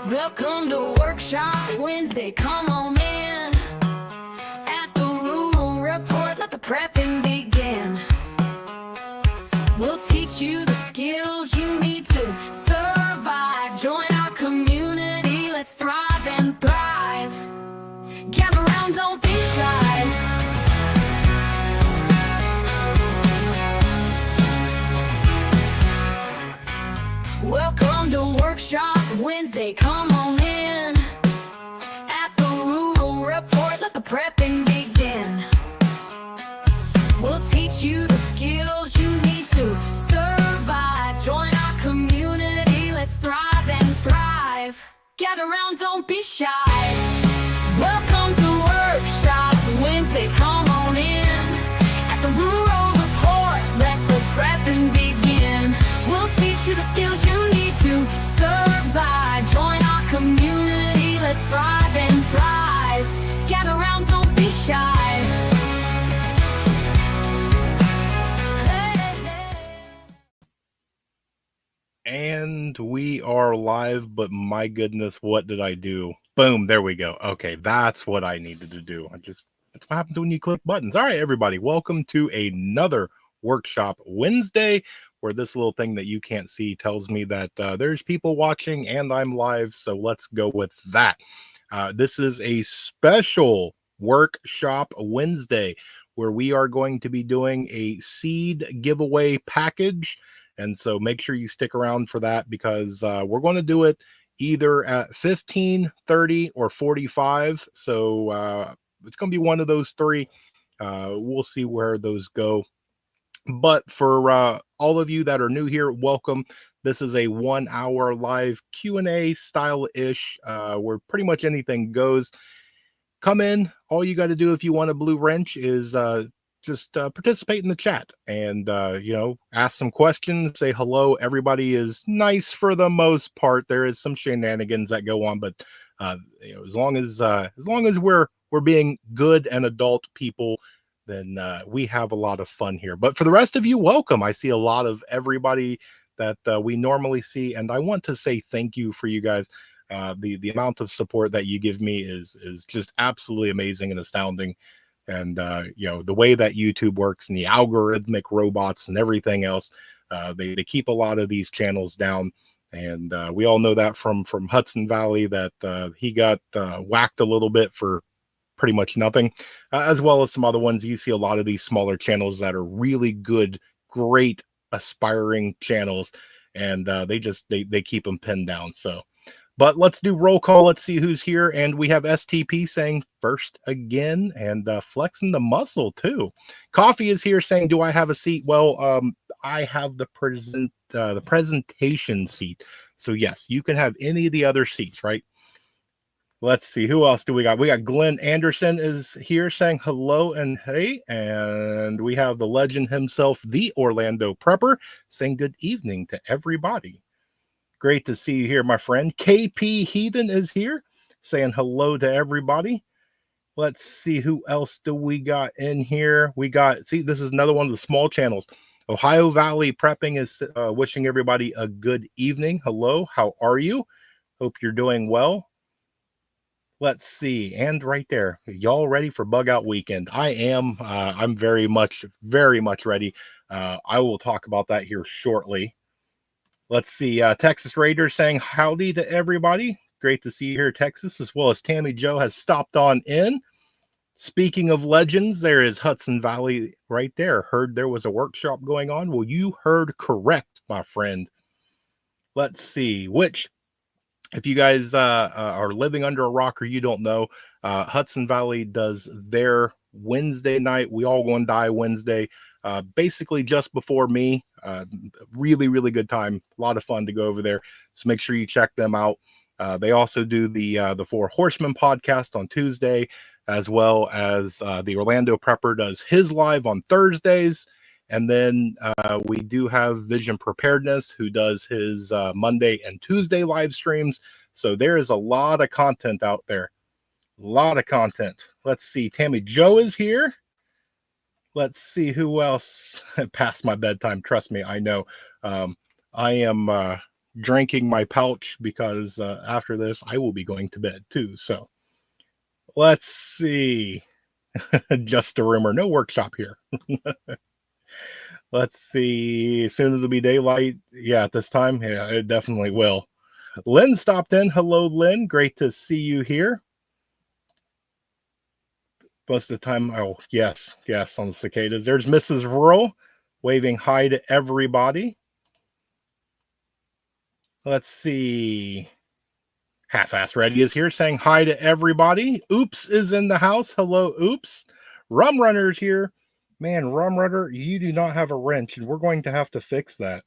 Welcome to Workshop Wednesday, come on in. At the Rural Report, let the prepping begin. We'll teach you the skills you need to survive. Join our community, let's thrive and thrive. Gather round, don't be shy. Welcome to Workshop Wednesday, come on in. At the Rural Report, let the prepping begin. We'll teach you the skills you need to survive. Join our community, let's thrive and thrive. Gather round, don't be shy. Welcome to Workshop Wednesday, come on in. At the Rural Report, let the prepping begin. We'll teach you the skills you need to survive. Join our community, let's thrive and thrive. Gather round, don't be shy. And we are live, but my goodness, what did I do? Boom, there we go. Okay, that's what I needed to do. That's what happens when you click buttons. All right, everybody, welcome to another Workshop Wednesday, where this little thing that you can't see tells me that there's people watching and I'm live, so let's go with that. This is a special Workshop Wednesday, where we are going to be doing a seed giveaway package. And so make sure you stick around for that, because we're going to do it either at 15, 30, or 45. So it's going to be one of those three. We'll see where those go. But for all of you that are new here, welcome. This is a 1 hour live Q&A style-ish, where pretty much anything goes. Come in. All you got to do if you want a blue wrench is just participate in the chat and, ask some questions, say hello. Everybody is nice for the most part. There is some shenanigans that go on, but as long as we're being good and adult people, then we have a lot of fun here. But for the rest of you, welcome. I see a lot of everybody that we normally see, and I want to say thank you for you guys. The amount of support that you give me is just absolutely amazing and astounding. And the way that YouTube works and the algorithmic robots and everything else, they keep a lot of these channels down. And we all know that from Hudson Valley, that he got whacked a little bit for pretty much nothing, as well as some other ones. You see a lot of these smaller channels that are really good, great, aspiring channels, and they keep them pinned down. So, but let's do roll call. Let's see who's here. And we have STP saying first again, and flexing the muscle too. Coffee is here saying, do I have a seat? Well, I have the presentation seat. So yes, you can have any of the other seats, right? Let's see, who else do we got? We got Glenn Anderson is here saying hello and hey. And we have the legend himself, the Orlando Prepper, saying good evening to everybody. Great to see you here, my friend. KP Heathen is here saying hello to everybody. Let's see, who else do we got in here? We got, see, this is another one of the small channels. Ohio Valley Prepping is wishing everybody a good evening. Hello, how are you? Hope you're doing well. Let's see, and right there, y'all ready for Bug Out Weekend? I am. I'm very much ready. I will talk about that here shortly. Let's see, Texas Raiders saying howdy to everybody. Great to see you here, Texas, as well as Tammy Joe has stopped on in. Speaking of legends, there is Hudson Valley right there. Heard there was a workshop going on. Well, you heard correct, my friend. Let's see, which, if you guys are living under a rock or you don't know, Hudson Valley does their Wednesday night. We All Gonna Die Wednesday, basically just before me. Really, really good time. A lot of fun to go over there. So make sure you check them out. They also do the Four Horsemen podcast on Tuesday, as well as the Orlando Prepper does his live on Thursdays. And then we do have Vision Preparedness, who does his Monday and Tuesday live streams. So there is a lot of content out there. A lot of content. Let's see. Tammy Joe is here. Let's see who else. Past my bedtime. Trust me, I know. I am drinking my pouch because after this I will be going to bed too. So let's see. Just a rumor, no workshop here. Let's see. Soon it'll be daylight. Yeah, at this time, yeah, it definitely will. Lynn stopped in. Hello, Lynn. Great to see you here. Most of the time, oh, yes, yes, on the cicadas. There's Mrs. Rural waving hi to everybody. Let's see. Half-Ass Ready is here saying hi to everybody. Oops is in the house. Hello, Oops. Rum Runner's here. Man, Rum Runner, you do not have a wrench, and we're going to have to fix that.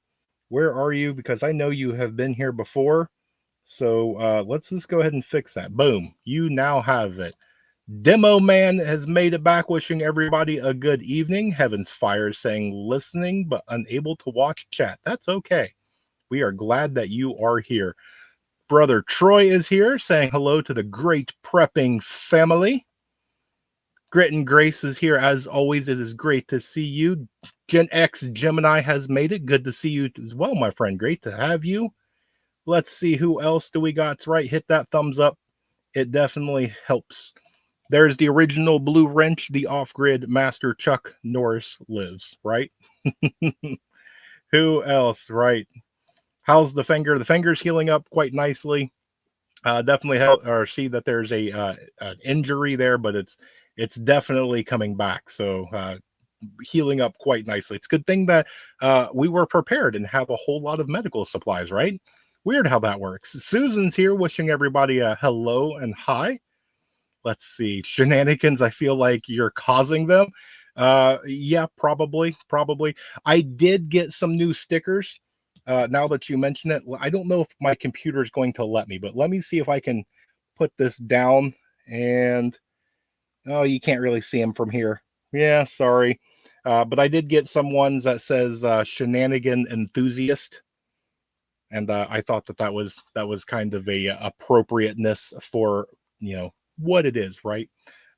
Where are you? Because I know you have been here before. So let's just go ahead and fix that. Boom. You now have it. Demo Man has made it back, wishing everybody a good evening. Heaven's Fire saying listening but unable to watch chat. That's okay. We are glad that you are here. Brother Troy is here saying hello to the great prepping family. Grit and Grace is here as always. It is great to see you. Gen X Gemini has made it. Good to see you as well, my friend. Great to have you. Let's see, who else do we got? Right, hit that thumbs up. It definitely helps. There's the original Blue Wrench, the off-grid master Chuck Norris lives, right? Who else, right? How's the finger? The finger's healing up quite nicely. Definitely help or see that there's an injury there, but it's definitely coming back. So healing up quite nicely. It's a good thing that we were prepared and have a whole lot of medical supplies, right? Weird how that works. Susan's here wishing everybody a hello and hi. Let's see. Shenanigans, I feel like you're causing them. Yeah, probably. I did get some new stickers. Now that you mention it, I don't know if my computer is going to let me, but let me see if I can put this down. And oh, you can't really see them from here. Yeah, sorry. But I did get some ones that says Shenanigan Enthusiast, and I thought that was kind of a appropriateness for what it is, right?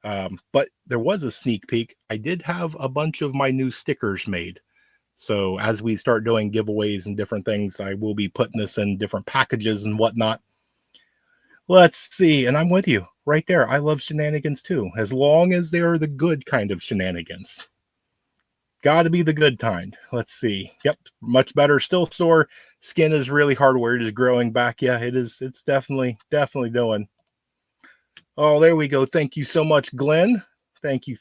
But there was a sneak peek. I did have a bunch of my new stickers made. So as we start doing giveaways and different things, I will be putting this in different packages and whatnot. Let's see. And I'm with you right there. I love shenanigans too, as long as they are the good kind of shenanigans. Got to be the good kind. Let's see. Yep, much better. Still sore. Skin is really hard where it is growing back. Yeah, it is. It's definitely doing. Oh, there we go. Thank you so much, Glenn. Thank you.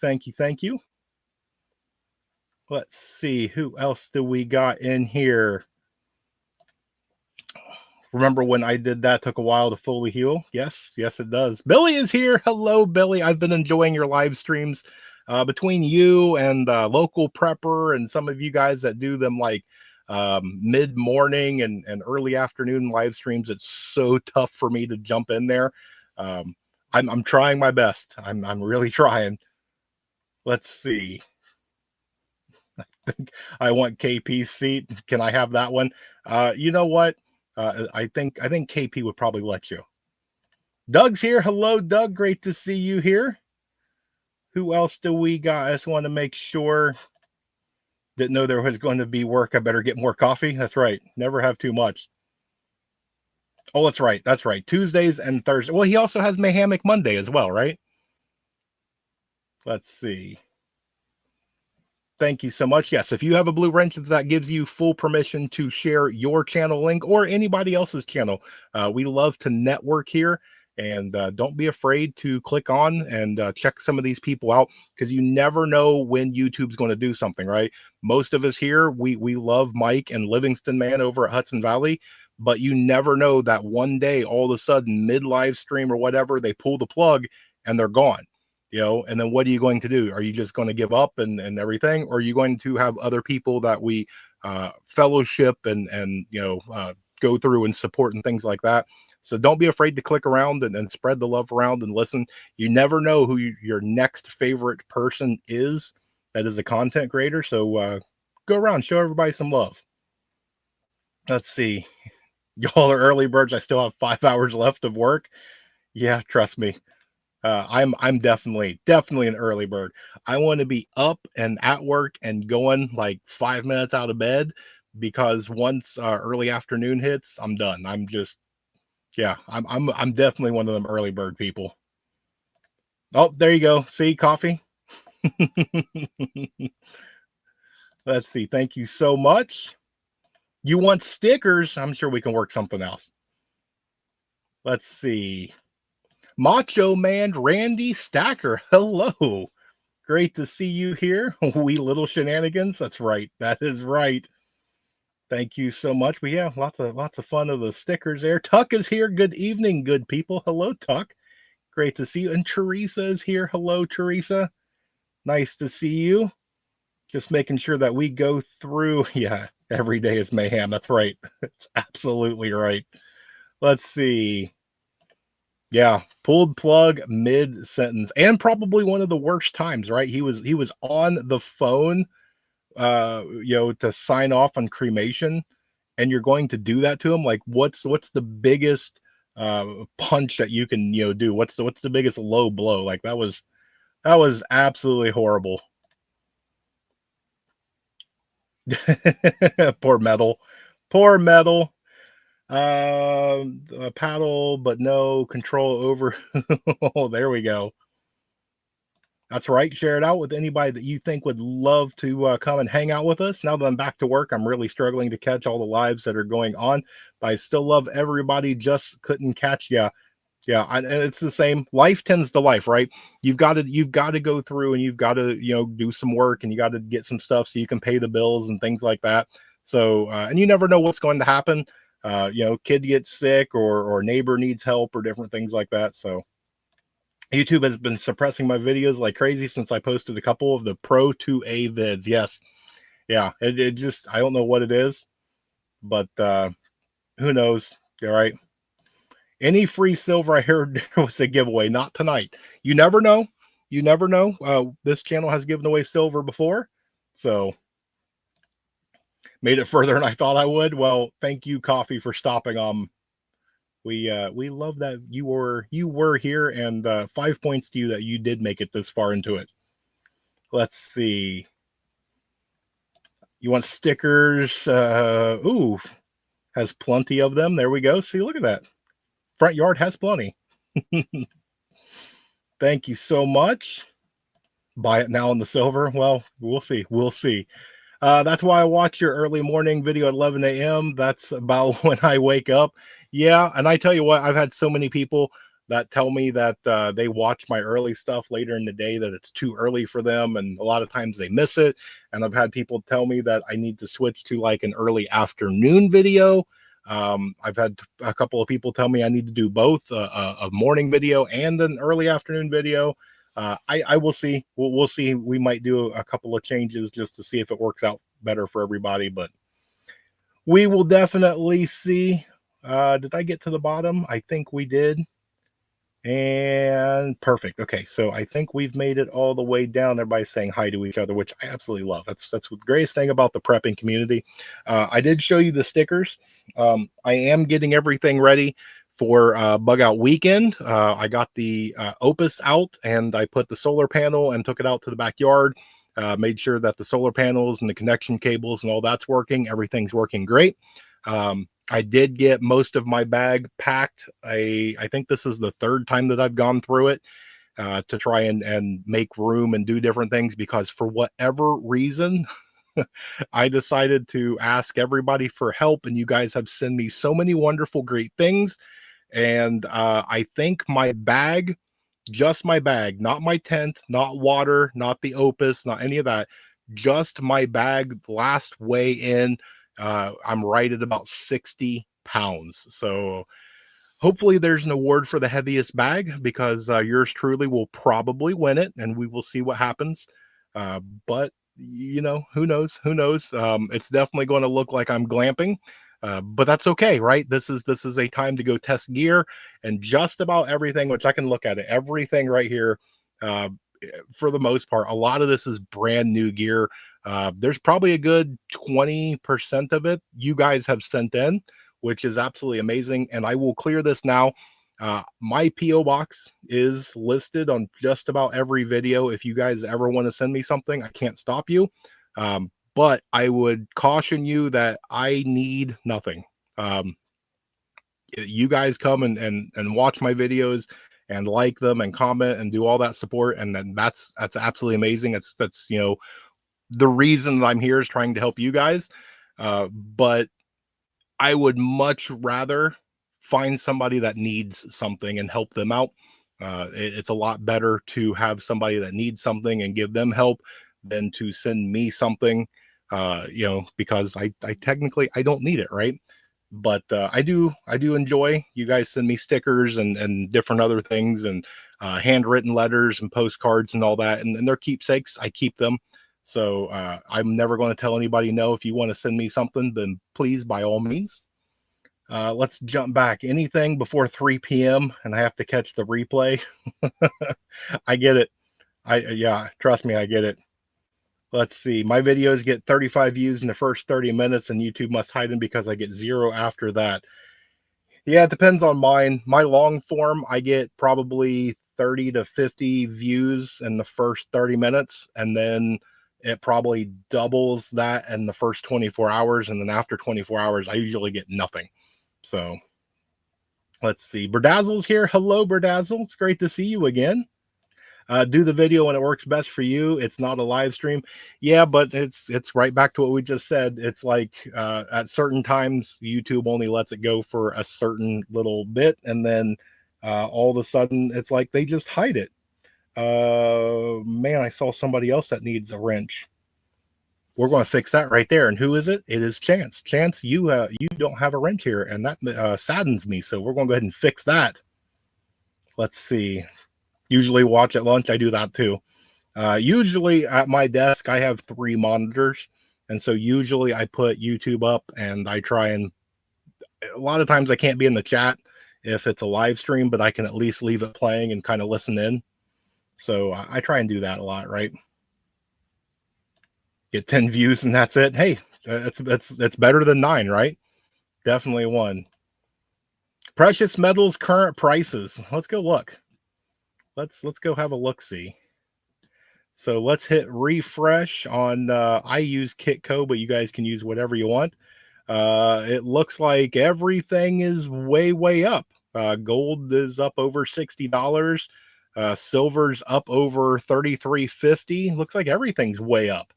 Let's see. Who else do we got in here? Remember when I did that? Took a while to fully heal. Yes, it does. Billy is here. Hello, Billy. I've been enjoying your live streams. Between you and local prepper and some of you guys that do them like mid-morning and early afternoon live streams, it's so tough for me to jump in there. I'm trying my best. I'm really trying. Let's see. I think I want KP's seat. Can I have that one? You know what? I think KP would probably let you. Doug's here. Hello, Doug. Great to see you here. Who else do we got? I just want to make sure. Didn't know there was going to be work. I better get more coffee. That's right. Never have too much. Oh, that's right. Tuesdays and Thursdays. Well, he also has Mayhamic Monday as well, right? Let's see. Thank you so much. Yes, if you have a Blue Wrench, that gives you full permission to share your channel link or anybody else's channel. We love to network here, and don't be afraid to click on and check some of these people out, because you never know when YouTube's going to do something, right? Most of us here, we love Mike and Livingston Man over at Hudson Valley, but you never know that one day, all of a sudden, mid-live stream or whatever, they pull the plug and they're gone. And then what are you going to do? Are you just going to give up and everything? Or are you going to have other people that we fellowship and go through and support and things like that? So don't be afraid to click around and spread the love around and listen. You never know who your next favorite person is that is a content creator. So go around, show everybody some love. Let's see. Y'all are early birds. I still have 5 hours left of work. Yeah, trust me. I'm definitely an early bird. I want to be up and at work and going like 5 minutes out of bed because once early afternoon hits, I'm done. Yeah, I'm definitely one of them early bird people. Oh, there you go. See, coffee. Let's see. Thank you so much. You want stickers? I'm sure we can work something else. Let's see. Macho Man Randy Stacker. Hello. Great to see you here. We little shenanigans. That's right. That is right. Thank you so much. But yeah, lots of fun of the stickers there. Tuck is here. Good evening, good people. Hello, Tuck. Great to see you. And Teresa is here. Hello, Teresa. Nice to see you. Just making sure that we go through. Yeah, every day is mayhem. That's right. That's absolutely right. Let's see. Yeah, pulled plug mid sentence, and probably one of the worst times. Right? He was on the phone, to sign off on cremation, and you're going to do that to him. Like, what's the biggest punch that you can do? What's the biggest low blow? Like that was absolutely horrible. Poor metal, poor metal. Paddle, but no control over. Oh, there we go. That's right. Share it out with anybody that you think would love to come and hang out with us. Now that I'm back to work, I'm really struggling to catch all the lives that are going on, but I still love everybody. Just couldn't catch. Yeah, yeah, and it's the same. Life tends to life, right? You've got to go through, and you've got to do some work, and you got to get some stuff so you can pay the bills and things like that. So and you never know what's going to happen. Kid gets sick, or neighbor needs help, or different things like that. So YouTube has been suppressing my videos like crazy since I posted a couple of the Pro 2A vids. Yes, yeah, it just, I don't know what it is, but who knows? All right. Any free silver I heard there was a giveaway. Not tonight. You never know. You never know. This channel has given away silver before, so made it further than I thought I would. Well, thank you, Coffee, for stopping. We love that you were here, and 5 points to you that you did make it this far into it. Let's see. You want stickers? Ooh, has plenty of them. There we go. See, look at that. Front yard has plenty. Thank you so much. Buy it now in the silver. Well, we'll see. We'll see. That's why I watch your early morning video at 11 a.m. That's about when I wake up. Yeah, and I tell you what, I've had so many people that tell me that they watch my early stuff later in the day, that it's too early for them, and a lot of times they miss it. And I've had people tell me that I need to switch to like an early afternoon video. I've had a couple of people tell me I need to do both a morning video and an early afternoon video. I will see. We'll see. We might do a couple of changes just to see if it works out better for everybody, but we will definitely see. Did I get to the bottom? I think we did. And perfect. Okay, so I think we've made it all the way down. Everybody's saying hi to each other, which I absolutely love. That's the greatest thing about the prepping community. I did show you the stickers. I am getting everything ready for bug out weekend. I got the Opus out, and I put the solar panel and took it out to the backyard. Made sure that the solar panels and the connection cables and all that's working. Everything's working great. I did get most of my bag packed. I think this is the third time that I've gone through it to try and make room and do different things, because for whatever reason, I decided to ask everybody for help, and you guys have sent me so many wonderful, great things. And I think my bag, just my bag, not my tent, not water, not the Opus, not any of that, just my bag last weigh in, I'm right at about 60 pounds. So hopefully there's an award for the heaviest bag, because yours truly will probably win it, and we will see what happens. But who knows? Who knows? It's definitely going to look like I'm glamping. But that's okay, right? This is a time to go test gear, and just about everything, which I can look at it, everything right here, uh, for the most part, a lot of this is brand new gear. There's probably a good 20% of it you guys have sent in, which is absolutely amazing. And I will clear this now. My PO box is listed on just about every video. If you guys ever want to send me something, I can't stop you. but I would caution you that I need nothing. You guys come and watch my videos and like them and comment and do all that support, and then that's absolutely amazing. That's the reason that I'm here is trying to help you guys. But I would much rather find somebody that needs something and help them out. It's a lot better to have somebody that needs something and give them help than to send me something, because I technically I don't need it, right? But I do enjoy you guys send me stickers and different other things, and handwritten letters and postcards and all that, and they're keepsakes. I keep them. So I'm never going to tell anybody no. If you want to send me something, then please, by all means. Let's jump back. Anything before 3 p.m. and I have to catch the replay. I get it. Yeah, trust me, I get it. Let's see. My videos get 35 views in the first 30 minutes, and YouTube must hide them because I get 0 after that. Yeah, it depends on mine. My long form, I get probably 30 to 50 views in the first 30 minutes, and then it probably doubles that in the first 24 hours. And then after 24 hours, I usually get nothing. So let's see. Berdazzle's here. Hello, Berdazzle. It's great to see you again. Do the video when it works best for you. It's not a live stream. Yeah, but it's right back to what we just said. It's like at certain times, YouTube only lets it go for a certain little bit, and then all of a sudden, it's like they just hide it. Man, I saw somebody else that needs a wrench. We're going to fix that right there. And who is it? It is Chance. Chance, you don't have a wrench here, and that saddens me. So we're going to go ahead and fix that. Let's see. Usually watch at lunch. I do that too. Usually at my desk, I have 3 monitors. And so usually I put YouTube up, and I try, and a lot of times I can't be in the chat if it's a live stream, but I can at least leave it playing and kind of listen in. So I try and do that a lot, right? Get 10 views and that's it. Hey, that's better than 9, right? Definitely 1. Precious metals current prices. Let's go look. Let's go have a look-see. So let's hit refresh on, I use Kitco, but you guys can use whatever you want. It looks like everything is way up. Gold is up over $60. Silver's up over $33.50. Looks like everything's way up.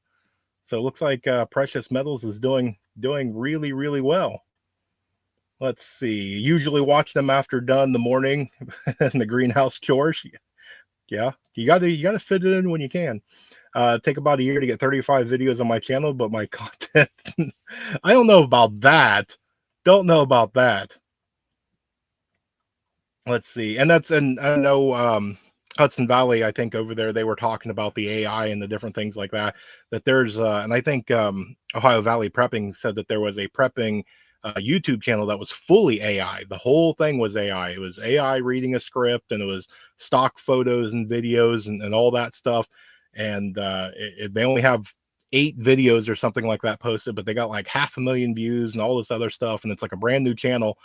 So it looks like precious metals is doing really well. Let's see. Usually watch them after done in the morning in the greenhouse chores. Yeah, you gotta fit it in when you can. Take about a year to get 35 videos on my channel, but my content, I don't know about that. Don't know about that. Let's see. And I know Hudson Valley, I think over there, they were talking about the AI and the different things like that, that there's, and I think Ohio Valley Prepping said that there was a prepping YouTube channel that was fully AI. The whole thing was AI. It was AI reading a script, and it was stock photos and videos and all that stuff. And they only have 8 videos or something like that posted, but they got like 500,000 views and all this other stuff. And it's like a brand new channel.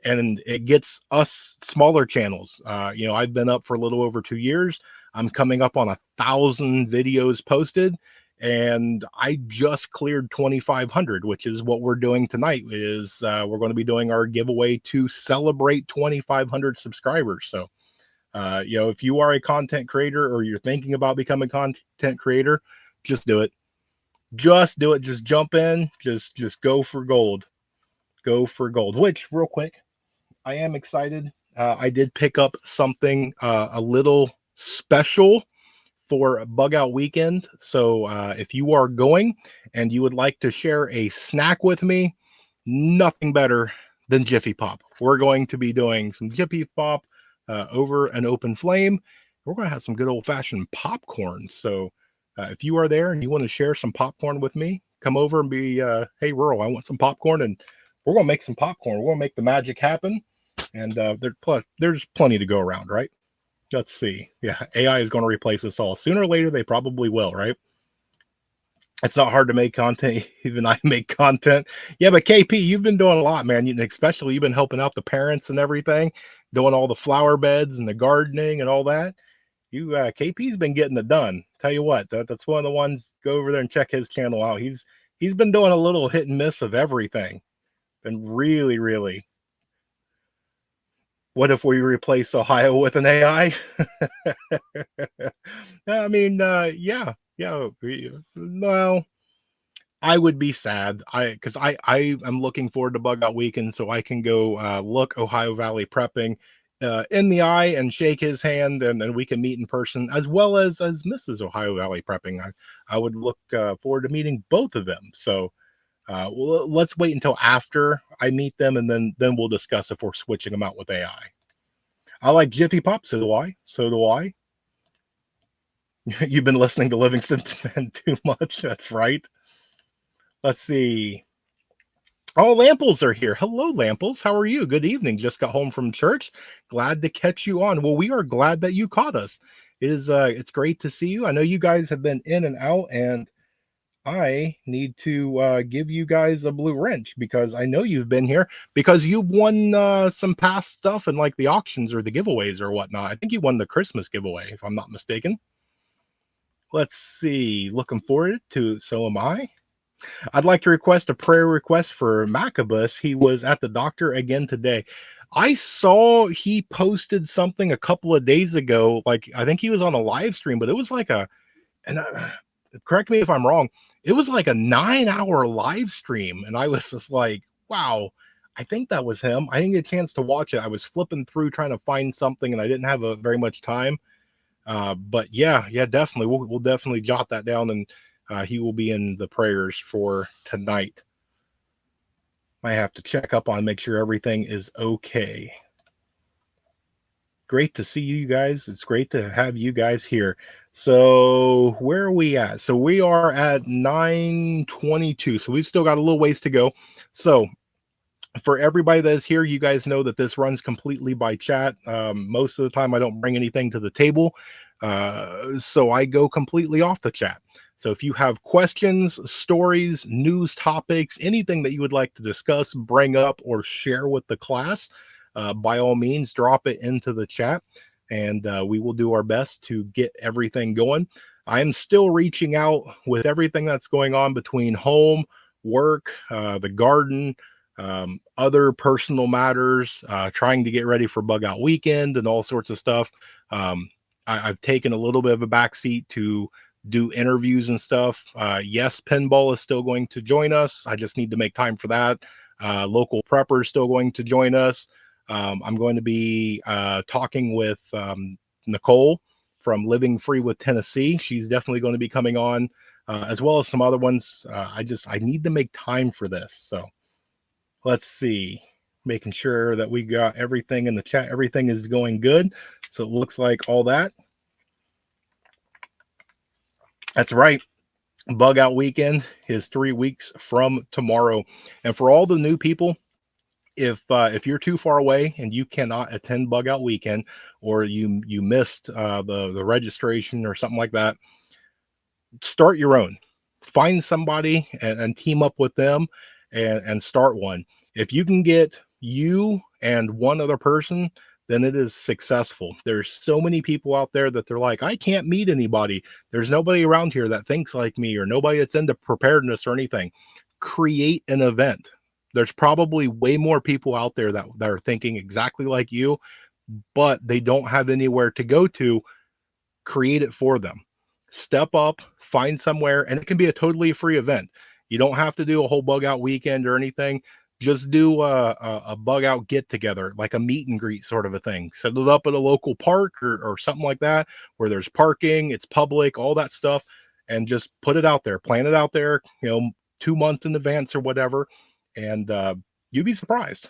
And it gets us smaller channels. I've been up for a little over 2 years. I'm coming up on 1,000 videos posted, and I just cleared 2,500, which is what we're doing tonight. Is we're going to be doing our giveaway to celebrate 2,500 subscribers. So, if you are a content creator or you're thinking about becoming a content creator, just do it. Just do it. Just jump in. Just go for gold. Go for gold. Which, real quick, I am excited. I did pick up something a little special for Bug Out Weekend. So if you are going and you would like to share a snack with me, nothing better than Jiffy Pop. We're going to be doing some Jiffy Pop over an open flame. We're going to have some good old-fashioned popcorn. So if you are there and you want to share some popcorn with me, come over and be, hey, Rural, I want some popcorn, and we're going to make some popcorn. We're going to make the magic happen. And there's plenty to go around, right? Let's see. Yeah, AI is going to replace us all. Sooner or later, they probably will, right? It's not hard to make content. Even I make content. Yeah, but KP, you've been doing a lot, man. Especially you've been helping out the parents and everything, doing all the flower beds and the gardening and all that. KP's been getting it done. Tell you what, that's one of the ones. Go over there and check his channel out. He's been doing a little hit and miss of everything. Been really, really. What if we replace Ohio with an AI? I mean, yeah. Well, I would be sad. I am looking forward to Bug Out Weekend so I can go look Ohio Valley Prepping in the eye and shake his hand, and then we can meet in person as well as Mrs. Ohio Valley Prepping. I would look forward to meeting both of them. So well, let's wait until after I meet them, and then we'll discuss if we're switching them out with AI. I like Jiffy Pop. So do I. So do I. You've been listening to Livingston too much. That's right. Let's see. Oh, Lamples are here. Hello, Lamples. How are you? Good evening. Just got home from church. Glad to catch you on. Well, we are glad that you caught us. It's great to see you. I know you guys have been in and out, and I need to give you guys a blue wrench because I know you've been here because you've won some past stuff and like the auctions or the giveaways or whatnot. I think you won the Christmas giveaway, if I'm not mistaken. Let's see. Looking forward to so am I. I'd like to request a prayer request for Macabus. He was at the doctor again today. I saw he posted something a couple of days ago. Like, I think he was on a live stream, but it was like and correct me if I'm wrong, it was like a 9-hour live stream. And I was just like, wow, I think that was him. I didn't get a chance to watch it. I was flipping through trying to find something and I didn't have very much time. But yeah, definitely. We'll definitely jot that down, and he will be in the prayers for tonight. Might have to check up on, make sure everything is okay. Great to see you guys. It's great to have you guys here. So where are we at? So we are at 9:22. So we've still got a little ways to go. So for everybody that is here, you guys know that this runs completely by chat. Most of the time I don't bring anything to the table. So I go completely off the chat. So if you have questions, stories, news topics, anything that you would like to discuss, bring up, or share with the class, by all means, drop it into the chat, and we will do our best to get everything going. I am still reaching out with everything that's going on between home, work, the garden, other personal matters, trying to get ready for Bug Out Weekend and all sorts of stuff. I've taken a little bit of a backseat to do interviews and stuff. Yes, Pinball is still going to join us. I just need to make time for that. Local Prepper is still going to join us. I'm going to be talking with Nicole from Living Free with Tennessee. She's definitely going to be coming on, as well as some other ones. I need to make time for this. So let's see, making sure that we got everything in the chat. Everything is going good. So it looks like all that. That's right. Bug Out Weekend is 3 weeks from tomorrow. And for all the new people, if you're too far away and you cannot attend Bug Out Weekend, or you missed the registration or something like that, start your own. Find somebody and team up with them and start one. If you can get you and one other person, then it is successful. There's so many people out there that they're like, I can't meet anybody. There's nobody around here that thinks like me, or nobody that's into preparedness or anything. Create an event. There's probably way more people out there that are thinking exactly like you, but they don't have anywhere to go to. Create it for them. Step up, find somewhere, and it can be a totally free event. You don't have to do a whole Bug Out Weekend or anything. Just do a Bug Out get together, like a meet and greet sort of a thing. Set it up at a local park or something like that, where there's parking, it's public, all that stuff, and just put it out there, plan it out there, 2 months in advance or whatever, and you'd be surprised.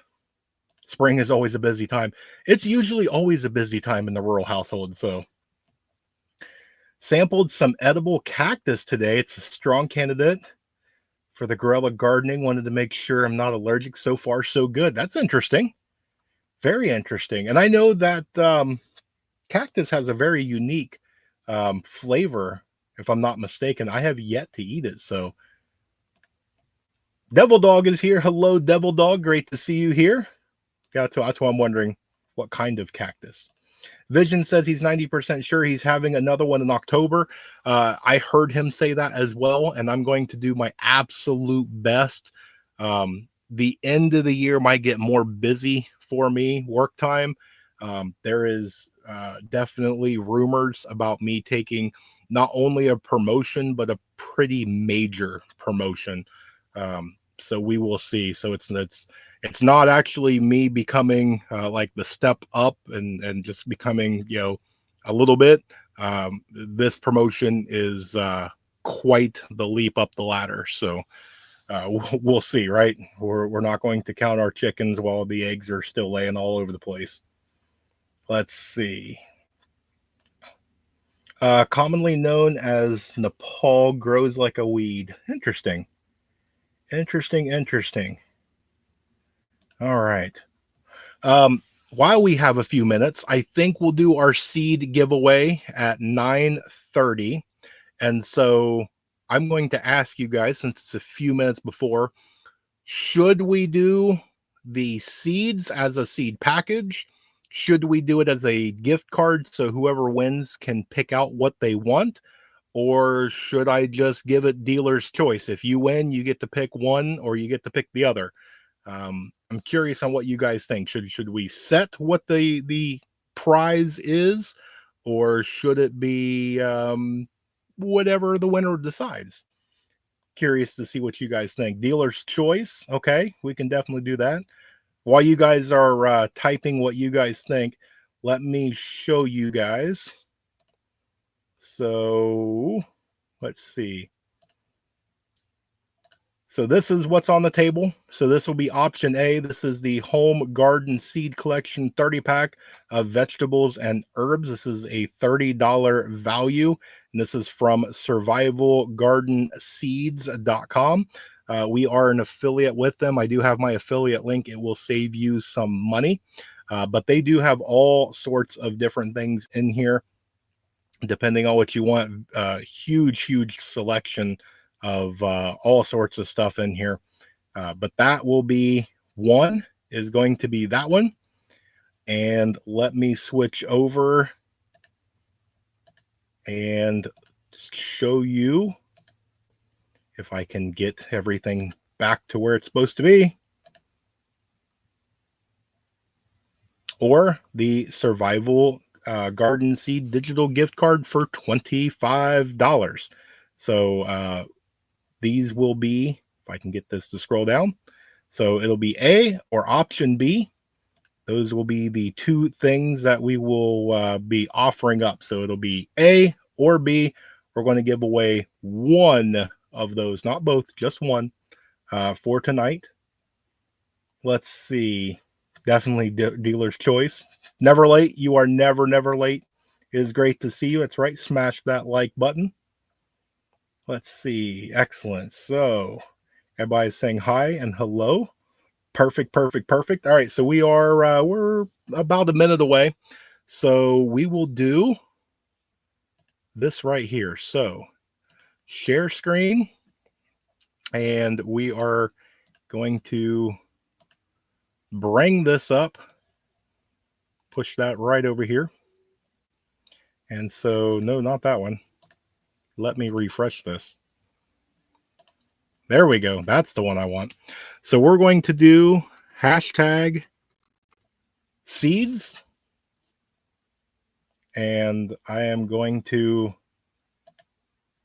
Spring is always a busy time. It's usually always a busy time in the rural household. So sampled some edible cactus today. It's a strong candidate for the guerrilla gardening. Wanted to make sure I'm not allergic. So far, so good. That's interesting. Very interesting. And I know that cactus has a very unique flavor, if I'm not mistaken. I have yet to eat it. So Devil Dog is here. Hello, Devil Dog. Great to see you here. That's why I'm wondering what kind of cactus. Vision says he's 90% sure he's having another one in October. I heard him say that as well, and I'm going to do my absolute best. The end of the year might get more busy for me, work time. There is definitely rumors about me taking not only a promotion, but a pretty major promotion. So we will see. So it's not actually me becoming like the step up and just becoming, you know, a little bit. This promotion is quite the leap up the ladder. So we'll see, right? We're not going to count our chickens while the eggs are still laying all over the place. Let's see. Commonly known as Nepal, grows like a weed. Interesting. Interesting. All right. While we have a few minutes, I think we'll do our seed giveaway at 9:30. And so I'm going to ask you guys, since it's a few minutes before, should we do the seeds as a seed package? Should we do it as a gift card so whoever wins can pick out what they want? Or should I just give it dealer's choice? If you win, you get to pick one or you get to pick the other. I'm curious on what you guys think. Should we set what the prize is, or should it be whatever the winner decides? Curious to see what you guys think. Dealer's choice. Okay, we can definitely do that. While you guys are typing what you guys think, let me show you guys. So let's see. So this is what's on the table. So this will be option A. This is the Home Garden Seed Collection 30 pack of vegetables and herbs. This is a $30 value. And this is from survivalgardenseeds.com. We are an affiliate with them. I do have my affiliate link. It will save you some money. But they do have all sorts of different things in here, depending on what you want. Huge selection of all sorts of stuff in here. But that will be one, is going to be that one. And let me switch over and show you if I can get everything back to where it's supposed to be. Or the Survival Garden Seed digital gift card for $25. So these will be, if I can get this to scroll down, so it'll be A or option B. Those will be the two things that we will be offering up. So it'll be A or B. We're going to give away one of those, not both, just one for tonight. Let's see. Definitely dealer's choice. Never late. You are never late. It is great to see you. It's right. Smash that like button. Let's see. Excellent. So everybody's saying hi and hello. Perfect. All right. So we are, we're about a minute away. So we will do this right here. So share screen, and we are going to bring this up, push that right over here. And so, no, not that one. Let me refresh this. There we go. That's the one I want. So we're going to do hashtag seeds. And I am going to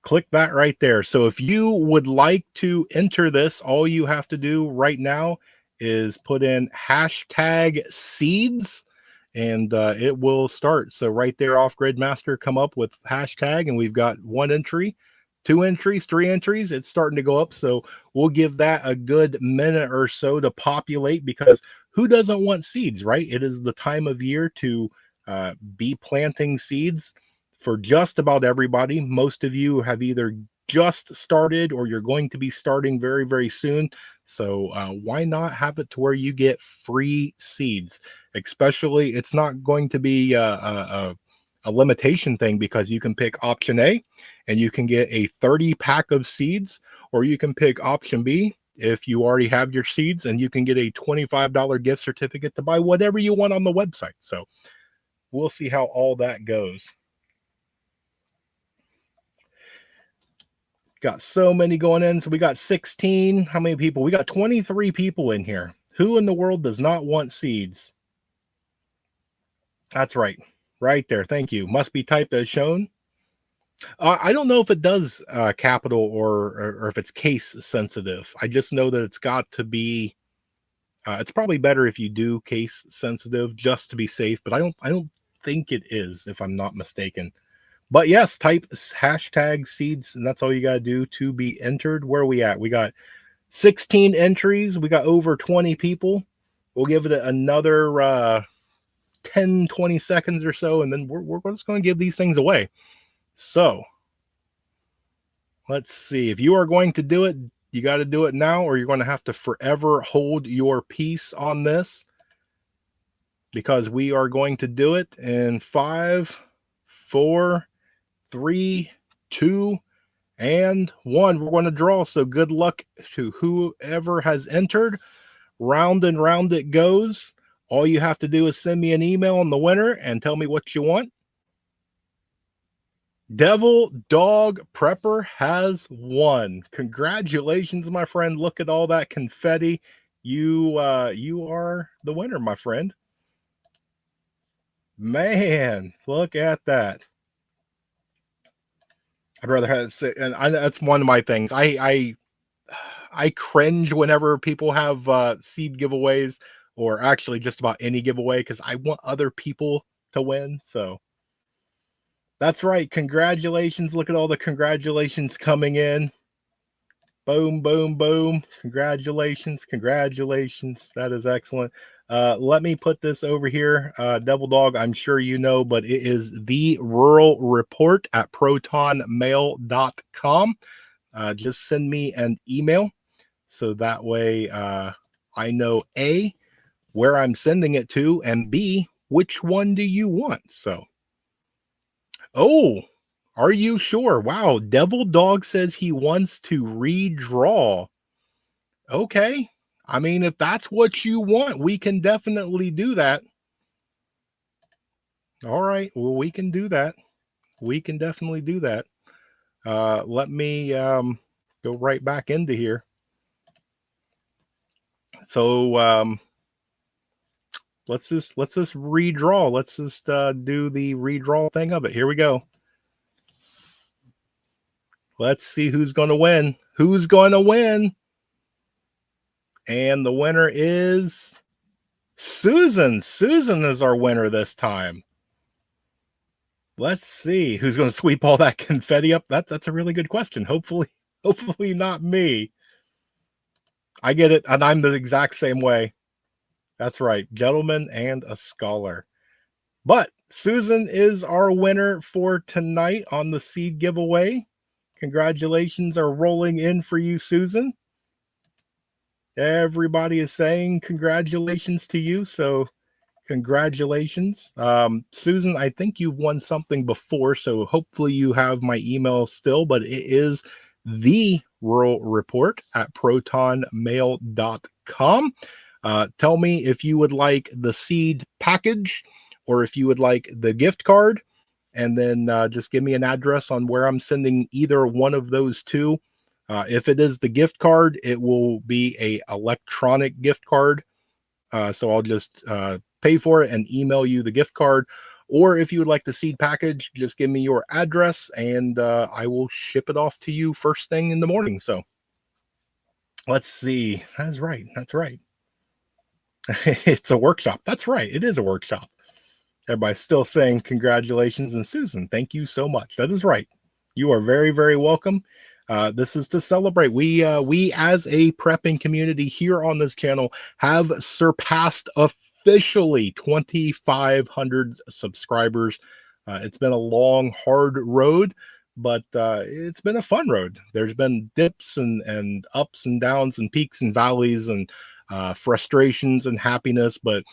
click that right there. So if you would like to enter this, all you have to do right now is put in hashtag seeds, and it will start. So right there, Off Grid Master, come up with hashtag, and we've got one entry, 2 entries, 3 entries. It's starting to go up. So we'll give that a good minute or so to populate, because who doesn't want seeds, right? It is the time of year to be planting seeds for just about everybody. Most of you have either just started or you're going to be starting very soon. So why not have it to where you get free seeds? Especially, it's not going to be a limitation thing, because you can pick option A and you can get a 30 pack of seeds, or you can pick option B if you already have your seeds, and you can get a $25 gift certificate to buy whatever you want on the website. So we'll see how all that goes. Got so many going in. So we got 16. How many people? We got 23 people in here. Who in the world does not want seeds? That's right. Right there. Thank you. Must be typed as shown. I don't know if it does capital or if it's case sensitive. I just know that it's got to be. It's probably better if you do case sensitive just to be safe, but I don't think it is, if I'm not mistaken. But yes, type hashtag seeds, and that's all you got to do to be entered. Where are we at? We got 16 entries. We got over 20 people. We'll give it another 10, 20 seconds or so, and then we're just going to give these things away. So let's see. If you are going to do it, you got to do it now, or you're going to have to forever hold your peace on this, because we are going to do it in 5, 4, 3, 2, and 1. We're going to draw. So good luck to whoever has entered. Round and round it goes. All you have to do is send me an email on the winner and tell me what you want. Devil Dog Prepper has won. Congratulations, my friend. Look at all that confetti. You are the winner, my friend. Man, look at that. I'd rather have, and that's one of my things. I cringe whenever people have seed giveaways, or actually just about any giveaway, because I want other people to win. So that's right. Congratulations. Look at all the congratulations coming in. Boom, boom, boom. Congratulations. Congratulations. That is excellent. Let me put this over here. Devil Dog, I'm sure you know, but it is the Rural Report at protonmail.com. Just send me an email, so that way I know A, where I'm sending it to, and B, which one do you want? So, oh, are you sure? Wow, Devil Dog says he wants to redraw. Okay. I mean, if that's what you want, we can definitely do that. All right. Well, we can do that. We can definitely do that. Let me go right back into here. So let's just redraw. Let's just do the redraw thing of it. Here we go. Let's see who's going to win. Who's going to win? And the winner is Susan. Susan is our winner this time. Let's see who's going to sweep all that confetti up. That's a really good question. Hopefully not me. I get it, and I'm the exact same way. That's right, gentleman and a scholar. But Susan is our winner for tonight on the seed giveaway. Congratulations are rolling in for you, Susan. Everybody is saying congratulations to you, so congratulations. Susan, I think you've won something before, so hopefully you have my email still, but it is the Rural Report at protonmail.com. Tell me if you would like the seed package or if you would like the gift card, and then just give me an address on where I'm sending either one of those two. If it is the gift card, it will be a electronic gift card. So I'll just pay for it and email you the gift card. Or if you would like the seed package, just give me your address and I will ship it off to you first thing in the morning. So let's see. That's right. That's right. It's a workshop. That's right. It is a workshop. Everybody's still saying congratulations. And Susan, thank you so much. That is right. You are very, very welcome. This is to celebrate. We as a prepping community here on this channel have surpassed officially 2,500 subscribers. It's been a long, hard road, but it's been a fun road. There's been dips and ups and downs and peaks and valleys and frustrations and happiness, but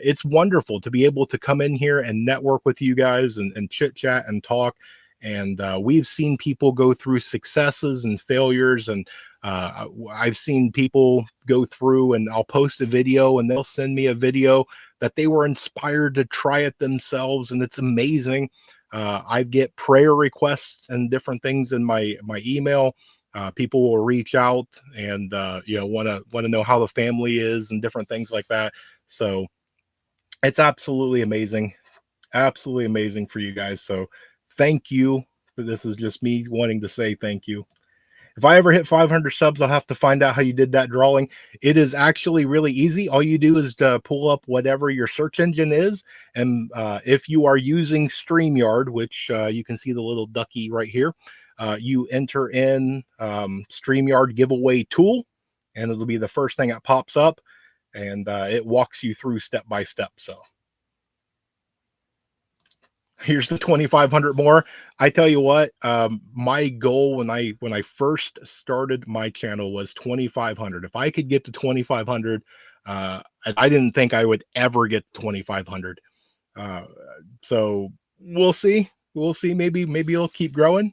it's wonderful to be able to come in here and network with you guys and chit chat and talk. And we've seen people go through successes and failures. And I've seen people go through, and I'll post a video and they'll send me a video that they were inspired to try it themselves, and it's amazing. I get prayer requests and different things in my email. People will reach out and want to know how the family is and different things like that. So it's absolutely amazing for you guys. So thank you. This is just me wanting to say thank you. If I ever hit 500 subs, I'll have to find out how you did that drawing. It is actually really easy. All you do is to pull up whatever your search engine is. And if you are using StreamYard, which you can see the little ducky right here, you enter in StreamYard giveaway tool, and it'll be the first thing that pops up. And it walks you through step by step. So here's the 2,500 more. I tell you what, my goal when I first started my channel was 2,500. If I could get to 2,500, I didn't think I would ever get to 2,500. So we'll see. Maybe it'll keep growing.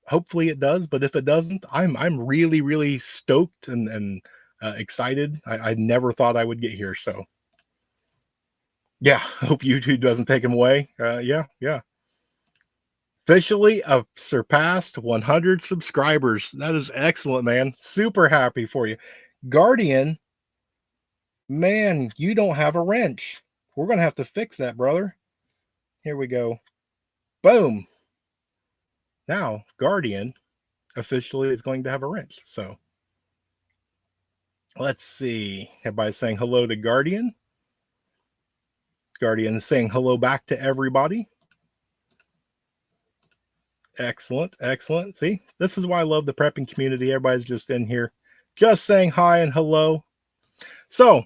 Hopefully it does. But if it doesn't, I'm really stoked and excited. I never thought I would get here. So yeah, hope YouTube doesn't take him away. Yeah. Officially surpassed 100 subscribers. That is excellent, man. Super happy for you. Guardian, man, you don't have a wrench. We're going to have to fix that, brother. Here we go. Boom. Now, Guardian officially is going to have a wrench. So let's see. Everybody saying hello to Guardian. Guardian saying hello back to everybody. Excellent. See, this is why I love the prepping community. Everybody's just in here just saying hi and hello. So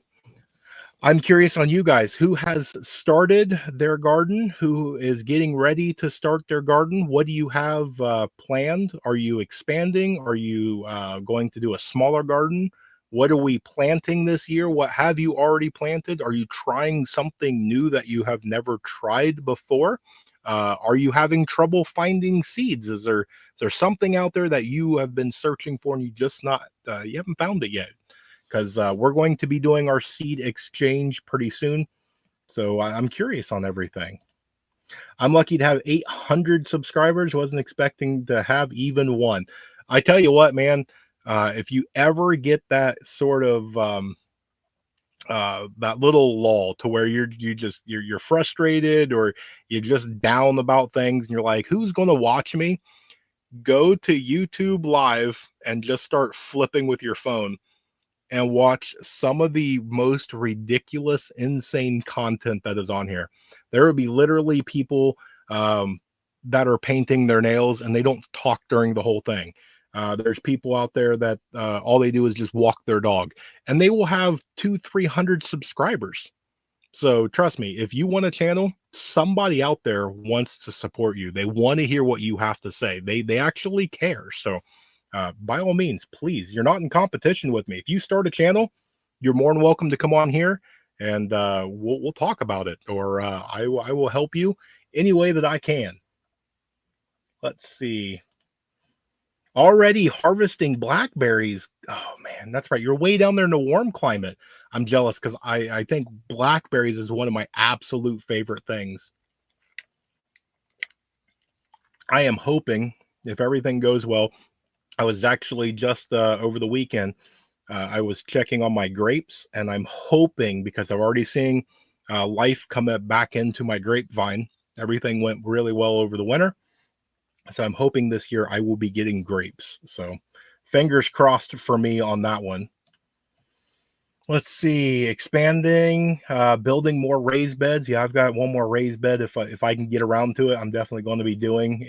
I'm curious on you guys, who has started their garden, who is getting ready to start their garden. What do you have planned? Are you expanding? Are you going to do a smaller garden? What are we planting this year? What have you already planted? Are you trying something new that you have never tried before? Are you having trouble finding seeds? Is there something out there that you have been searching for and you haven't found it yet? Because we're going to be doing our seed exchange pretty soon. So I'm curious on everything. I'm lucky to have 800 subscribers. Wasn't expecting to have even one. I tell you what, man, if you ever get that sort of that little lull to where you're frustrated or you're just down about things and you're like, who's going to watch me? Go to YouTube Live and just start flipping with your phone and watch some of the most ridiculous, insane content that is on here. There will be literally people that are painting their nails and they don't talk during the whole thing. There's people out there that all they do is just walk their dog, and they will have 200-300 subscribers. So trust me, if you want a channel, somebody out there wants to support you. They want to hear what you have to say. They actually care. So by all means, please, you're not in competition with me. If you start a channel, you're more than welcome to come on here and we'll talk about it, or I will help you any way that I can. Let's see. Already harvesting blackberries. Oh man, that's right. You're way down there in a warm climate. I'm jealous because I think blackberries is one of my absolute favorite things. I am hoping, if everything goes well, I was actually just over the weekend, I was checking on my grapes, and I'm hoping, because I've already seen life come back into my grapevine. Everything went really well over the winter. So I'm hoping this year I will be getting grapes. So fingers crossed for me on that one. Let's see, expanding, building more raised beds. Yeah, I've got one more raised bed. If I can get around to it, I'm definitely going to be doing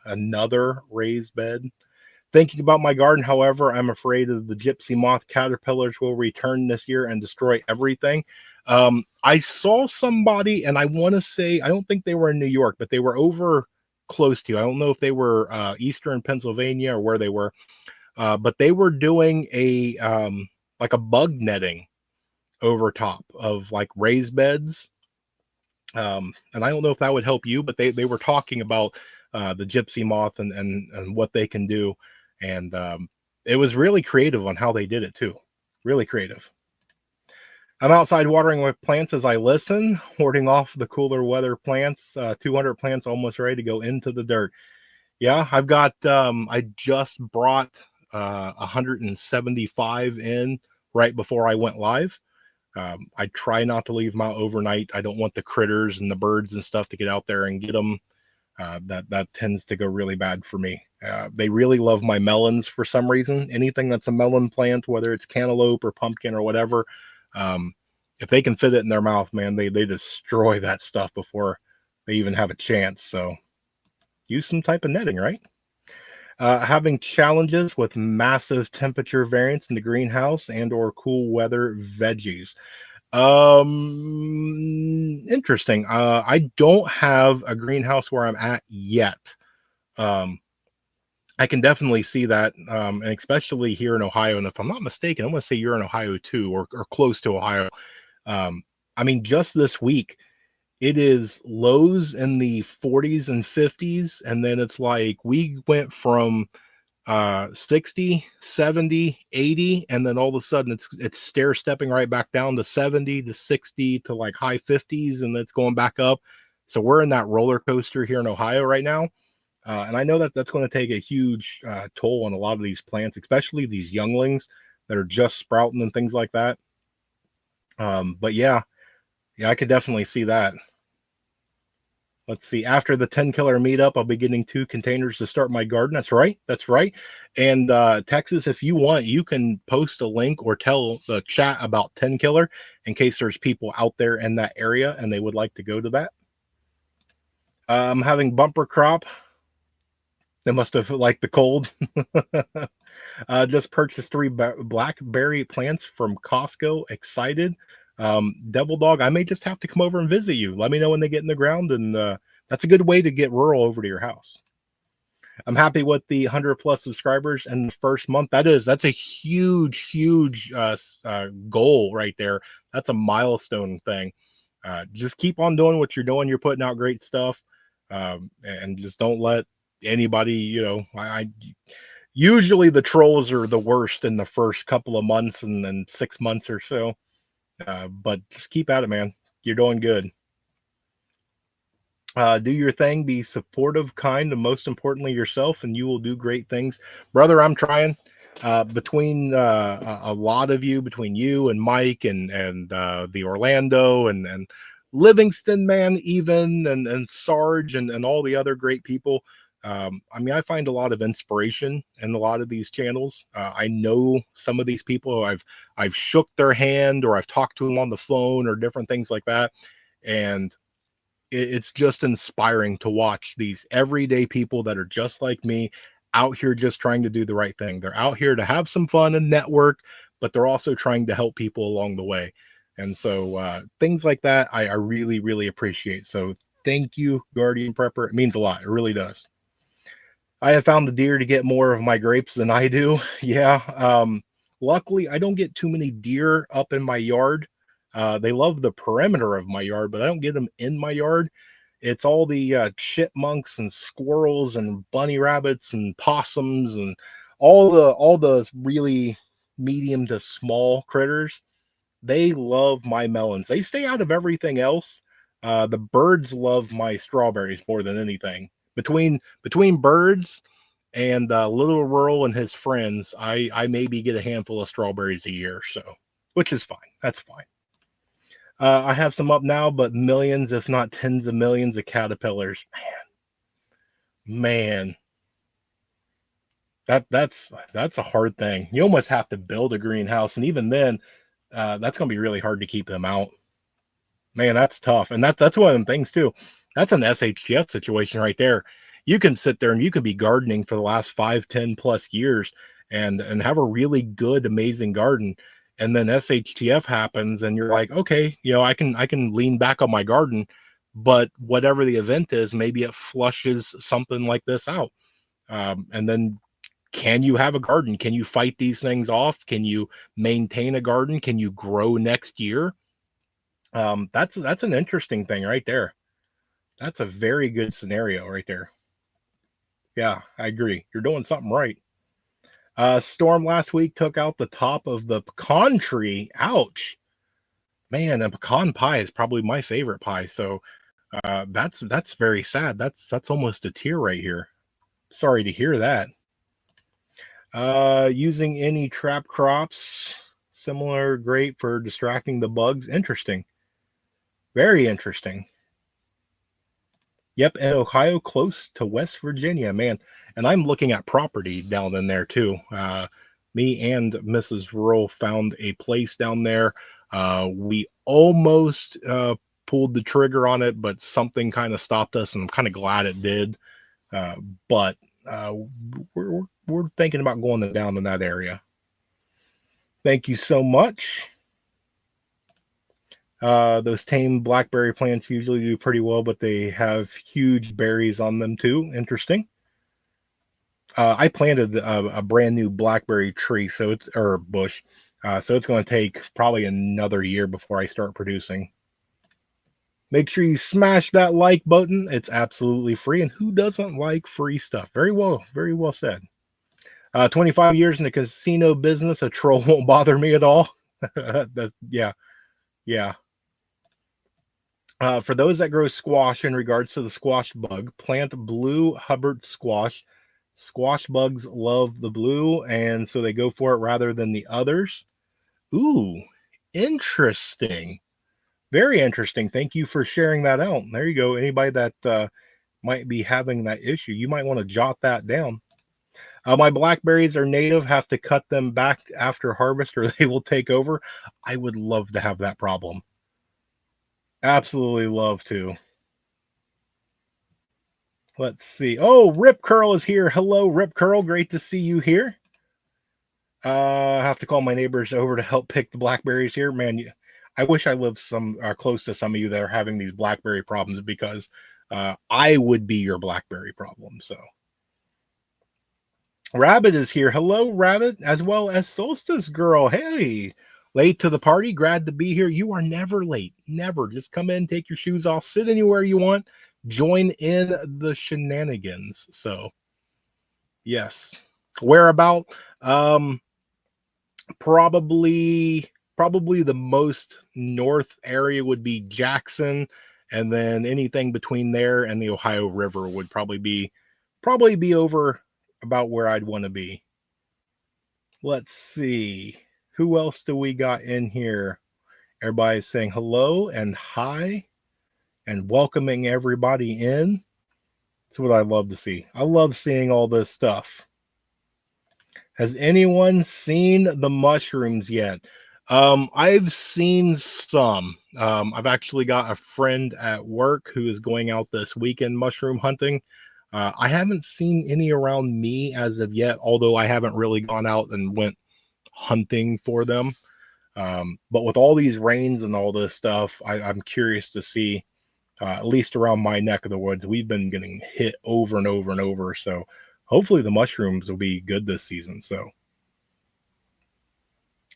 another raised bed. Thinking about my garden, however, I'm afraid of the gypsy moth caterpillars will return this year and destroy everything. I saw somebody, and I want to say, I don't think they were in New York, but they were over close to you. I don't know if they were Eastern Pennsylvania or where they were, but they were doing a like a bug netting over top of like raised beds. And I don't know if that would help you, but they were talking about the gypsy moth and what they can do. And it was really creative on how they did it too. Really creative. I'm outside watering my plants as I listen, warding off the cooler weather plants. 200 plants almost ready to go into the dirt. Yeah, I've got. I just brought 175 in right before I went live. I try not to leave them out overnight. I don't want the critters and the birds and stuff to get out there and get them. That tends to go really bad for me. They really love my melons for some reason. Anything that's a melon plant, whether it's cantaloupe or pumpkin or whatever, um, if they can fit it in their mouth, man, they destroy that stuff before they even have a chance. So use some type of netting, right? Having challenges with massive temperature variance in the greenhouse and or cool weather veggies. Interesting. I don't have a greenhouse where I'm at yet. Um, I can definitely see that, and especially here in Ohio. And if I'm not mistaken, I want to say you're in Ohio too, or close to Ohio. Um, I mean, just this week, it is lows in the 40s and 50s, and then it's like we went from 60, 70, 80, and then all of a sudden it's stair stepping right back down to 70 to 60 to like high 50s, and it's going back up. So we're in that roller coaster here in Ohio right now. And I know that that's going to take a huge toll on a lot of these plants, especially these younglings that are just sprouting and things like that. But yeah, I could definitely see that. Let's see. After the 10 killer meetup, I'll be getting 2 containers to start my garden. That's right. That's right. And Texas, if you want, you can post a link or tell the chat about 10 killer in case there's people out there in that area and they would like to go to that. I'm having bumper crop. They must have liked the cold. Just purchased 3 blackberry plants from Costco. Excited. Devil Dog, I may just have to come over and visit you. Let me know when they get in the ground, and that's a good way to get rural over to your house. I'm happy with the 100 plus subscribers in the first month. That's a huge goal right there. That's a milestone thing. Just keep on doing what you're doing. You're putting out great stuff, and just don't let anybody. I usually the trolls are the worst in the first couple of months and then 6 months or so. But just keep at it, man. You're doing good. Do your thing, be supportive, kind, and most importantly, yourself, and you will do great things. Brother, I'm trying. Between a lot of you, between you and Mike and the Orlando and Livingston, man, even and Sarge and all the other great people. I mean, I find a lot of inspiration in a lot of these channels. I know some of these people. I've shook their hand or I've talked to them on the phone or different things like that, and it's just inspiring to watch these everyday people that are just like me out here just trying to do the right thing. They're out here to have some fun and network, but they're also trying to help people along the way. And so things like that, I really appreciate. So thank you, Guardian Prepper. It means a lot. It really does. I have found the deer to get more of my grapes than I do. Yeah. Luckily, I don't get too many deer up in my yard. They love the perimeter of my yard, but I don't get them in my yard. It's all the chipmunks and squirrels and bunny rabbits and possums and all the really medium to small critters. They love my melons. They stay out of everything else. The birds love my strawberries more than anything. Between birds and Little Rural and his friends, I maybe get a handful of strawberries a year, so which is fine. That's fine. I have some up now, but millions, if not tens of millions, of caterpillars. Man, that's a hard thing. You almost have to build a greenhouse, and even then, that's going to be really hard to keep them out. Man, that's tough, and that's one of them things too. That's an SHTF situation right there. You can sit there and you can be gardening for the last 5, 10 plus years and have a really good, amazing garden, and then SHTF happens, and you're like, okay, I can lean back on my garden, but whatever the event is, maybe it flushes something like this out, and then can you have a garden? Can you fight these things off? Can you maintain a garden? Can you grow next year? That's an interesting thing right there. That's a very good scenario right there. Yeah, I agree. You're doing something right. Storm last week took out the top of the pecan tree. Ouch. Man, a pecan pie is probably my favorite pie. So that's very sad. That's almost a tear right here. Sorry to hear that. Using any trap crops, similar, great for distracting the bugs. Interesting. Very interesting. Yep, in Ohio, close to West Virginia, man. And I'm looking at property down in there too. Me and Mrs. Rural found a place down there. We almost pulled the trigger on it, but something kind of stopped us, and I'm kind of glad it did. Uh, but we're thinking about going down in that area. Thank you so much. Those tame blackberry plants usually do pretty well, but they have huge berries on them too. Interesting. I planted a brand new blackberry tree, so it's or bush, so it's going to take probably another year before I start producing. Make sure you smash that like button. It's absolutely free, and who doesn't like free stuff? Very well said. 25 years in the casino business, a troll won't bother me at all. Yeah, yeah. For those that grow squash, in regards to the squash bug, plant blue Hubbard squash. Squash bugs love the blue, and so they go for it rather than the others. Ooh, interesting. Very interesting. Thank you for sharing that out. There you go. Anybody that might be having that issue, you might want to jot that down. My blackberries are native, have to cut them back after harvest or they will take over. I would love to have that problem. Absolutely love to. Let's see. Oh, Rip Curl is here. Hello, Rip Curl. Great to see you here. I have to call my neighbors over to help pick the blackberries here. Man, I wish I lived some close to some of you that are having these blackberry problems because I would be your blackberry problem. So, Rabbit is here. Hello, Rabbit, as well as Solstice Girl. Hey, late to the party. Glad to be here. You are never late. Never. Just come in, take your shoes off, sit anywhere you want, join in the shenanigans. So, yes. Whereabout? Um, probably the most north area would be Jackson, and then anything between there and the Ohio River would probably be over about where I'd want to be. Let's see. Who else do we got in here? Everybody's saying hello and hi and welcoming everybody in. That's what I love to see. I love seeing all this stuff. Has anyone seen the mushrooms yet? I've seen some. I've actually got a friend at work who is going out this weekend mushroom hunting. I haven't seen any around me as of yet, although I haven't really gone out and went hunting for them. But with all these rains and all this stuff, I'm curious to see, at least around my neck of the woods, we've been getting hit over and over and over. So hopefully the mushrooms will be good this season. So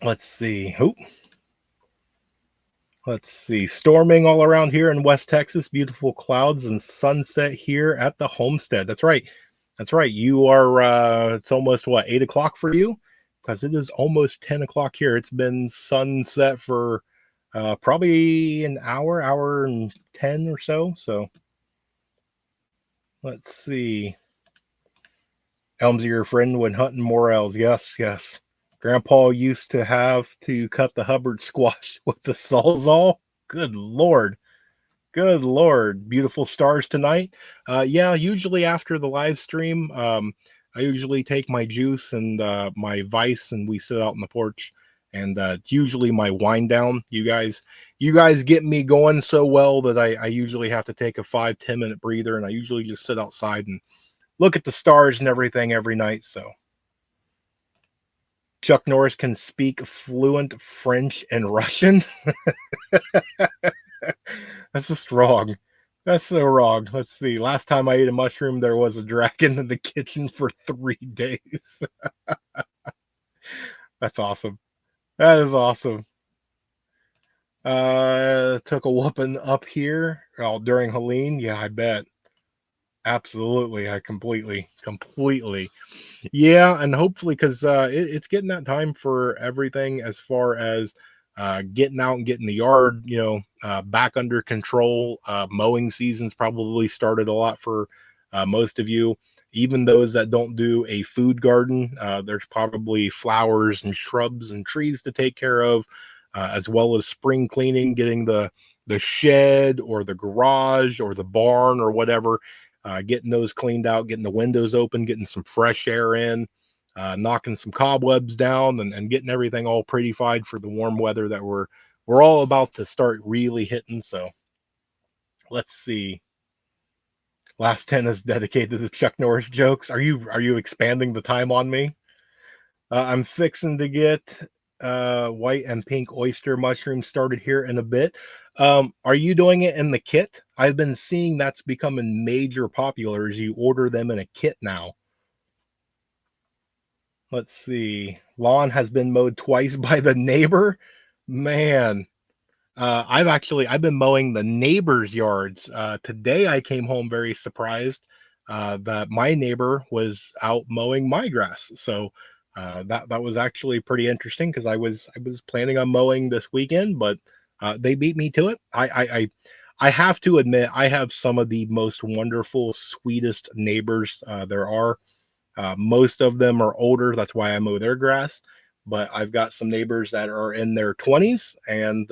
let's see. Oh, let's see. Storming all around here in West Texas. Beautiful clouds and sunset here at the homestead. That's right. That's right. You are, it's almost what, 8 o'clock for you? Because it is almost 10 o'clock here. It's been sunset for probably an hour and 10 or so. So let's see. Elm's your friend when hunting morels. Yes, yes. Grandpa used to have to cut the Hubbard squash with the sawzall. Good Lord. Good Lord. Beautiful stars tonight. Yeah, usually after the live stream, I usually take my juice and my vice and we sit out on the porch. And it's usually my wind down. You guys get me going so well that I usually have to take a 5-10 minute breather, and I usually just sit outside and look at the stars and everything every night. So Chuck Norris can speak fluent French and Russian. That's just wrong. That's so wrong. Let's see. Last time I ate a mushroom, there was a dragon in the kitchen for 3 days. That's awesome. That is awesome. Took a whooping up here during Helene. Yeah, I bet. Absolutely. I completely. Yeah, and hopefully, because it's getting that time for everything as far as getting out and getting the yard, back under control. Mowing season's probably started a lot for most of you. Even those that don't do a food garden, there's probably flowers and shrubs and trees to take care of, as well as spring cleaning, getting the shed or the garage or the barn or whatever, getting those cleaned out, getting the windows open, getting some fresh air in, knocking some cobwebs down, and getting everything all prettified for the warm weather that we're all about to start really hitting. So let's see. Last 10 is dedicated to Chuck Norris jokes. Are you expanding the time on me? I'm fixing to get white and pink oyster mushrooms started here in a bit. Are you doing it in the kit? I've been seeing that's becoming major popular as you order them in a kit now. Let's see. Lawn has been mowed twice by the neighbor. Man, I've been mowing the neighbors' yards. Today I came home very surprised that my neighbor was out mowing my grass. So that was actually pretty interesting because I was planning on mowing this weekend, but they beat me to it. I have to admit I have some of the most wonderful, sweetest neighbors there are. Most of them are older. That's why I mow their grass. But I've got some neighbors that are in their 20s, and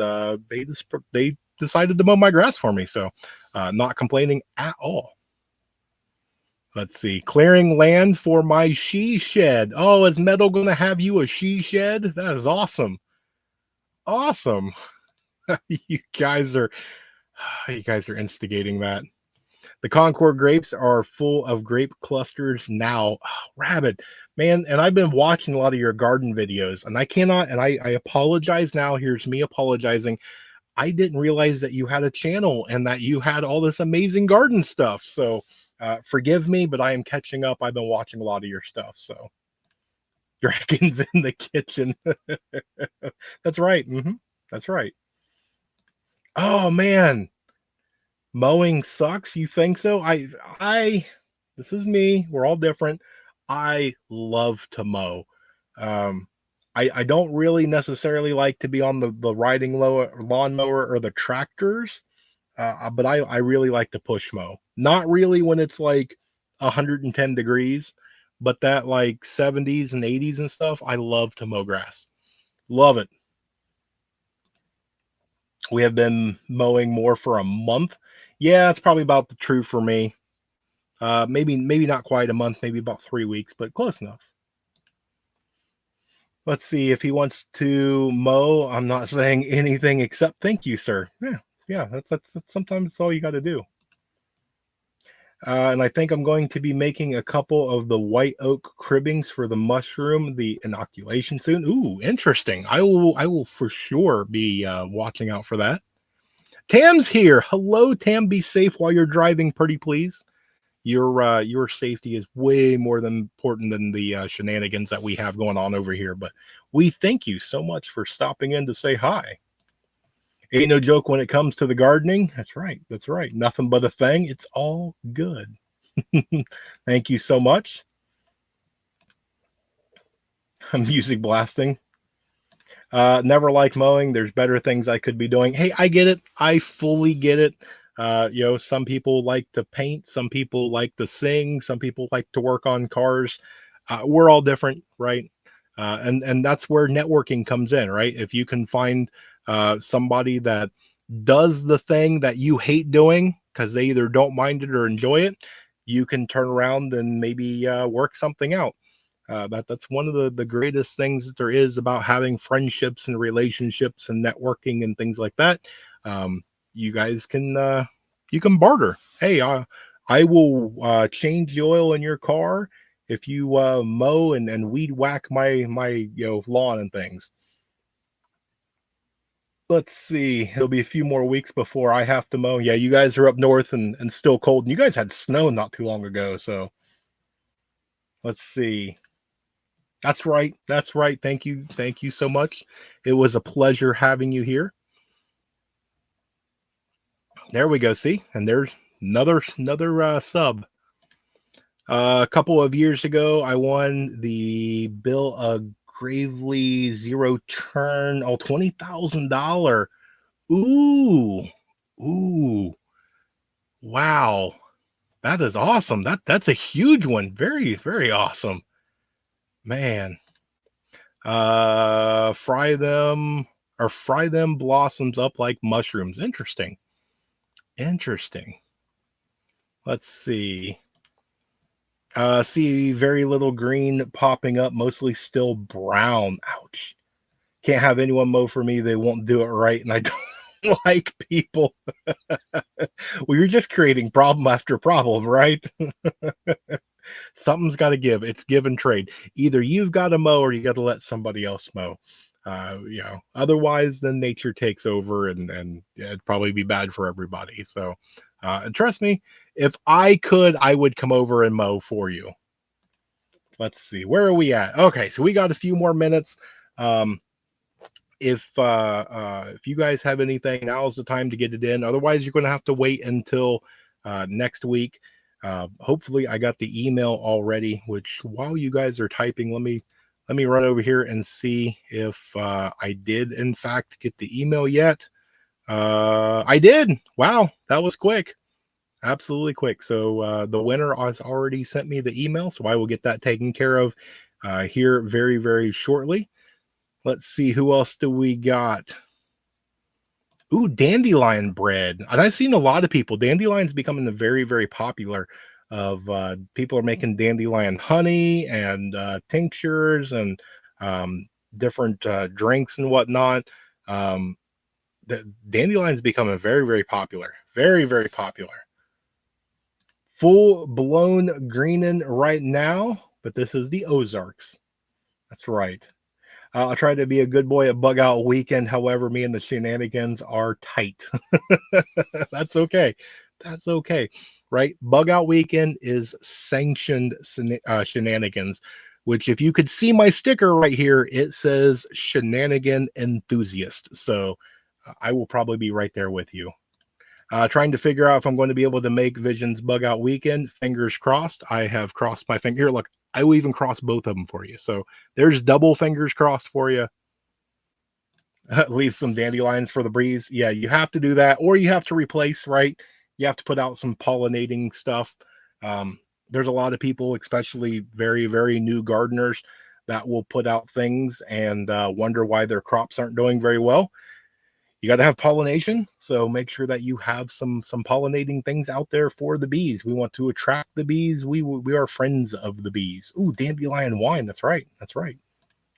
they decided to mow my grass for me. So, not complaining at all. Let's see. Clearing land for my she shed. Oh, is Metal going to have you a she shed? That is awesome. Awesome. you guys are you guys are instigating that. The Concord grapes are full of grape clusters now. Oh, Rabbit, man, and I've been watching a lot of your garden videos, and I cannot, and I apologize now. Here's me apologizing. I didn't realize that you had a channel and that you had all this amazing garden stuff. So forgive me, but I am catching up. I've been watching a lot of your stuff. So dragons in the kitchen. That's right. That's right. Oh man. Mowing sucks. You think so? This is me. We're all different. I love to mow. Um, I don't really necessarily like to be on the riding lawnmower or the tractors, but I really like to push mow. Not really when it's like 110 degrees, but that like 70s and 80s and stuff. I love to mow grass. Love it. We have been mowing more for a month. Yeah, that's probably about the true for me. Maybe not quite a month, maybe about 3 weeks, but close enough. Let's see if he wants to mow. I'm not saying anything except thank you, sir. Yeah. That's sometimes it's all you got to do. And I think I'm going to be making a couple of the white oak cribbings for the mushroom, the inoculation soon. Ooh, interesting. I will for sure be watching out for that. Tam's here. Hello, Tam. Be safe while you're driving, pretty please. Your safety is way more than important than the shenanigans that we have going on over here. But we thank you so much for stopping in to say hi. Ain't no joke when it comes to the gardening. That's right. That's right. Nothing but a thing. It's all good. Thank you so much. Music blasting. Never like mowing. There's better things I could be doing. Hey, I get it. I fully get it. Some people like to paint, some people like to sing, some people like to work on cars. We're all different, right? And that's where networking comes in, right? If you can find somebody that does the thing that you hate doing because they either don't mind it or enjoy it, you can turn around and maybe work something out. That's one of the greatest things that there is about having friendships and relationships and networking and things like that. You guys can you can barter. Hey, I will change the oil in your car if you mow and weed whack my lawn and things. Let's see. It'll be a few more weeks before I have to mow. Yeah, you guys are up north and still cold. And you guys had snow not too long ago, so let's see. That's right. That's right. Thank you. Thank you so much. It was a pleasure having you here. There we go. See, and there's another sub. A couple of years ago, I won the Bill of Gravely Zero Turn. Oh, $20,000. Ooh. Ooh. Wow. That is awesome. That's a huge one. Very, very awesome. Man. Fry them or fry them blossoms up like mushrooms. Interesting. Interesting. Let's see. See very little green popping up, mostly still brown. Ouch. Can't have anyone mow for me. They won't do it right, and I don't like people. Well, you're just creating problem after problem, right? Something's got to give. It's give and trade. Either you've got to mow or you got to let somebody else mow. Otherwise, then nature takes over, and it'd probably be bad for everybody. So, and trust me, if I could, I would come over and mow for you. Let's see, where are we at? Okay, so we got a few more minutes. Um, if you guys have anything, now's the time to get it in. Otherwise, you're going to have to wait until next week. Hopefully, I got the email already. Which, while you guys are typing, let me run over here and see if I did in fact get the email yet. I did. Wow, that was quick. Absolutely quick. So the winner has already sent me the email, so I will get that taken care of here very, very shortly. Let's see, who else do we got? Ooh, dandelion bread. And I've seen a lot of people. Dandelion's becoming a very, very popular. Of people are making dandelion honey and tinctures and different drinks and whatnot. Um, the dandelion's becoming very, very popular. Very, very popular. Full blown greening right now, but this is the Ozarks. That's right. I'll try to be a good boy at bug out weekend. However, me and the shenanigans are tight. That's okay. That's okay. Right? Bug out weekend is sanctioned shenanigans, which, if you could see my sticker right here, it says shenanigan enthusiast. So I will probably be right there with you. Trying to figure out if I'm going to be able to make Vision's bug out weekend. Fingers crossed. I have crossed my finger. Here, look, I will even cross both of them for you. So there's double fingers crossed for you. Leave some dandelions for the breeze. Yeah, you have to do that, or you have to replace, right? You have to put out some pollinating stuff. There's a lot of people, especially very, very new gardeners, that will put out things and wonder why their crops aren't doing very well. You got to have pollination, so make sure that you have some pollinating things out there for the bees. We want to attract the bees. We are friends of the bees. Ooh, dandelion wine. That's right. That's right.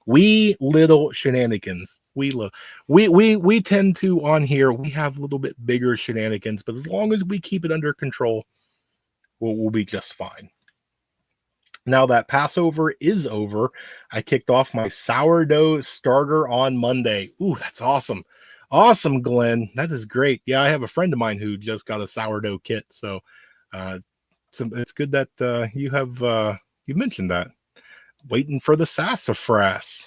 We little shenanigans. We tend to, on here, we have a little bit bigger shenanigans, but as long as we keep it under control, we'll be just fine. Now that Passover is over, I kicked off my sourdough starter on Monday. Ooh, that's awesome. Awesome, Glenn. That is great. Yeah, I have a friend of mine who just got a sourdough kit. So it's good that you mentioned that. Waiting for the sassafras.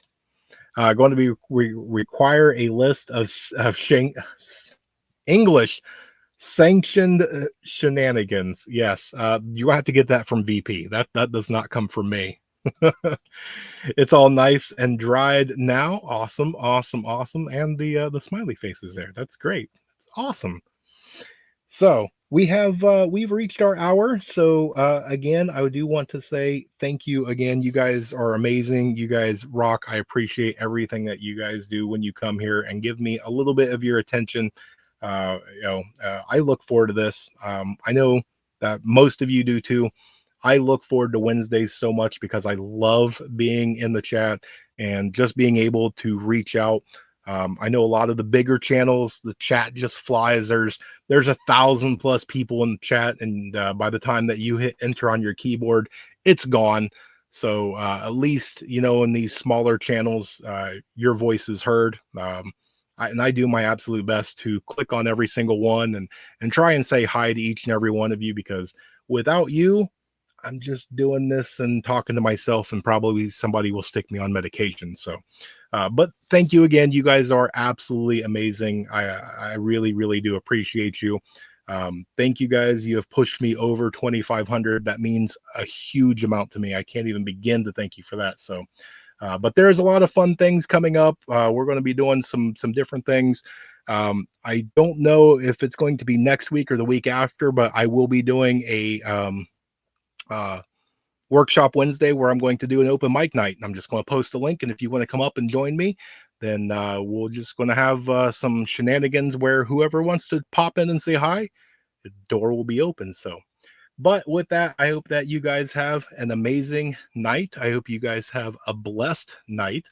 Going to be require a list of English sanctioned shenanigans. Yes, you have to get that from VP. That does not come from me. It's all nice and dried now. Awesome, awesome, awesome. And the smiley faces there. That's great. That's awesome. So we've reached our hour. So again, I do want to say thank you again. You guys are amazing. You guys rock. I appreciate everything that you guys do when you come here and give me a little bit of your attention. I look forward to this. I know that most of you do too. I look forward to Wednesdays so much because I love being in the chat and just being able to reach out. I know a lot of the bigger channels, the chat just flies. There's 1,000+ people in the chat, and by the time that you hit enter on your keyboard, it's gone. So at least, in these smaller channels, your voice is heard. I do my absolute best to click on every single one and try and say hi to each and every one of you, because without you, I'm just doing this and talking to myself, and probably somebody will stick me on medication. So, but thank you again. You guys are absolutely amazing. I really, really do appreciate you. Thank you guys. You have pushed me over 2,500. That means a huge amount to me. I can't even begin to thank you for that. So But there's a lot of fun things coming up. We're going to be doing some different things. I don't know if it's going to be next week or the week after, but I will be doing a uh, workshop Wednesday where I'm going to do an open mic night. I'm just going to post a link, and if you want to come up and join me, then we're just going to have some shenanigans where whoever wants to pop in and say hi, the door will be open. So, but with that, I hope that you guys have an amazing night. I hope you guys have a blessed night.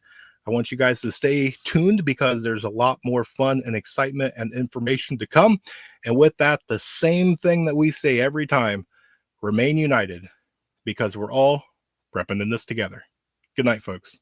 I want you guys to stay tuned because there's a lot more fun and excitement and information to come. And with that, the same thing that we say every time, remain united, because we're all prepping in this together. Good night, folks.